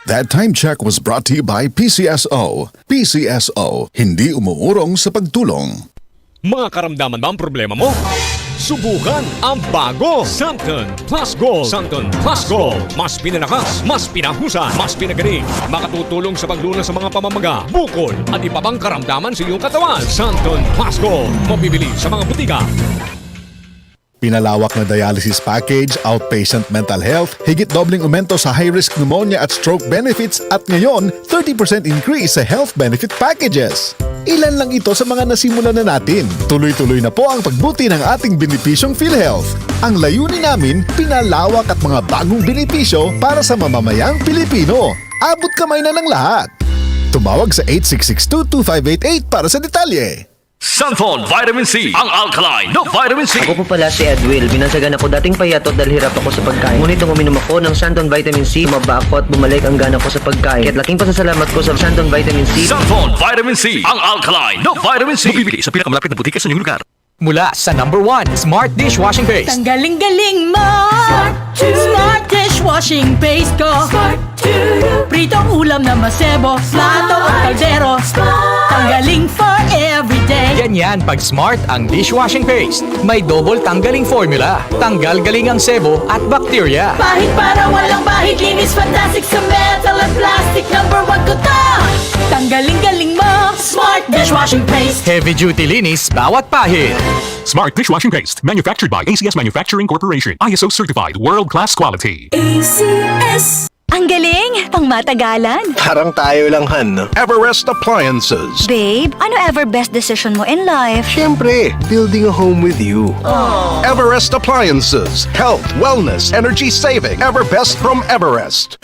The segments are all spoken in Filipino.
That time check was brought to you by PCSO. PCSO, hindi umuurong sa pagtulong. Mga karamdaman ba ang problema mo? Subukan ang bago Santon Plus Gold. Santon Plus Gold. Mas pinalakas, mas pinahusay, mas pinagaling. Makatutulong sa paglunas sa mga pamamaga, bukol at iba pang karamdaman sa iyong katawan. Santon Plus Gold. Mabibili sa mga butika. Pinalawak na dialysis package, outpatient mental health, higit dobling aumento sa high-risk pneumonia at stroke benefits at ngayon, 30% increase sa health benefit packages. Ilan lang ito sa mga nasimulan na natin. Tuloy-tuloy na po ang pagbuti ng ating benepisyong PhilHealth. Ang layunin namin, pinalawak at mga bagong benepisyo para sa mamamayang Pilipino. Abot kamay na ng lahat. Tumawag sa 8662-2588 para sa detalye. Santon Vitamin C, ang alkaline na vitamin C. Ako po pala si Edwil. Binansagan ako dating payatot dahil hirap ako sa pagkain. Ngunit nung uminom ako ng Santon Vitamin C, maba ako at bumalik ang gana ko sa pagkain. Kaya't laking pasasalamat ko sa Santon Vitamin C. Santon Vitamin C, ang alkaline na vitamin C. Mabibili sa pinakamalapit na butika sa inyong lugar. Mula sa number 1 Smart Dishwashing Paste. Tanggaling-galing mo! Smart Dishwashing Paste ko! Pritong ulam na masebo, plato at kaldero. Tanggaling for everyday. Ganyan pag Smart ang dishwashing paste. May double tanggaling formula. Tanggal galing ang sebo at bakterya. Bahid para walang bahid, linis fantastic sa metal at plastic. Number 1 ko to! Tanggaling-galing mo! Smart Dishwashing Paste. Heavy duty linis bawat pahid. Smart Dishwashing Paste, manufactured by ACS Manufacturing Corporation. ISO certified, world-class quality. ACS. Ang galing! Pangmatagalan! Parang tayo lang, Han. Everest Appliances. Babe, ano ever best decision mo in life? Siyempre, building a home with you. Everest Appliances. Health, wellness, energy saving. Everbest from Everest.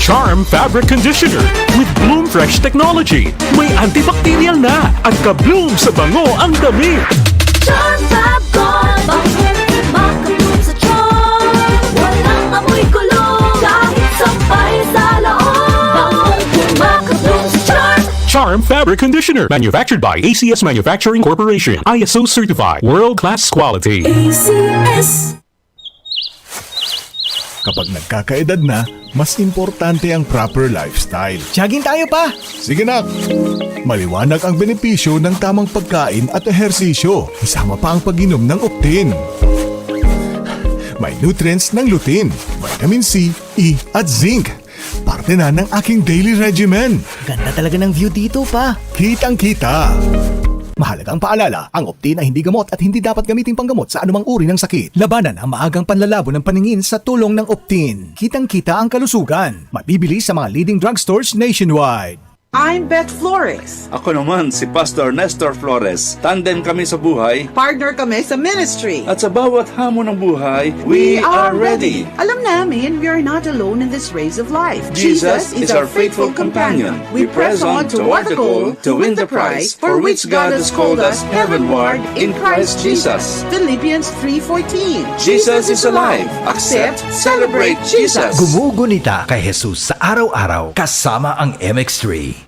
Charm Fabric Conditioner with Bloom Fresh Technology. May antibacterial na at ka-bloom sa bango ang damit. Charm Fab Gold, bakit makabloom sa charm? Walang amoy kulong, kahit sampay sa loob. Makabloom sa charm. Charm Fabric Conditioner, manufactured by ACS Manufacturing Corporation. ISO certified, world-class quality. ACS. Kapag nagkakaedad na, mas importante ang proper lifestyle. Jogging tayo pa! Sige nak! Maliwanag ang benepisyo ng tamang pagkain at ehersisyo. Isama pa ang pag-inom ng Optin. May nutrients ng lutein, vitamin C, E at zinc. Parte na ng aking daily regimen. Ganda talaga ng view dito pa. Kitang-kita! Mahalagang paalala, ang Optin ay hindi gamot at hindi dapat gamitin panggamot sa anumang uri ng sakit. Labanan ang maagang panlalabo ng paningin sa tulong ng Optin. Kitang-kita ang kalusugan. Mabibili sa mga leading drugstores nationwide. I'm Beth Flores. Ako naman si Pastor Nestor Flores. Tandem kami sa buhay. Partner kami sa ministry. At sa bawat hamon ng buhay, we are ready. Alam namin, we are not alone in this race of life. Jesus is our faithful companion. We press on toward the goal to win the prize for which God has called us heavenward in Christ Jesus. Philippians 3:14. Jesus is alive. Accept, celebrate Jesus. Gumugunita kay Jesus sa araw-araw kasama ang MX3.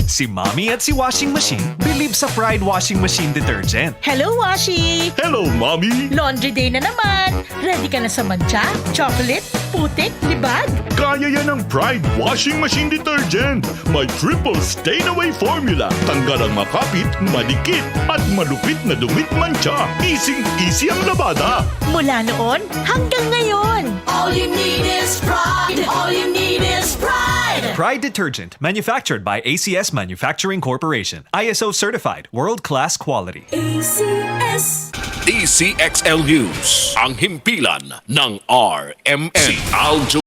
Si Mommy at si Washing Machine believe sa Pride Washing Machine Detergent. Hello, Washi! Hello, Mommy! Laundry day na naman. Ready ka na sa mancha, chocolate, putik, libag? Kaya yan ang Pride Washing Machine Detergent. May triple stain-away formula. Tanggal ang makapit, madikit, at malupit na dumit mancha. Easy ang labada. Mula noon hanggang ngayon. All you need is pride. All you need is pride. Pride Detergent, manufactured by ACS Manufacturing Corporation. ISO certified, world-class quality. ACS. DCXL News, ang himpilan ng RMN. Si Aljo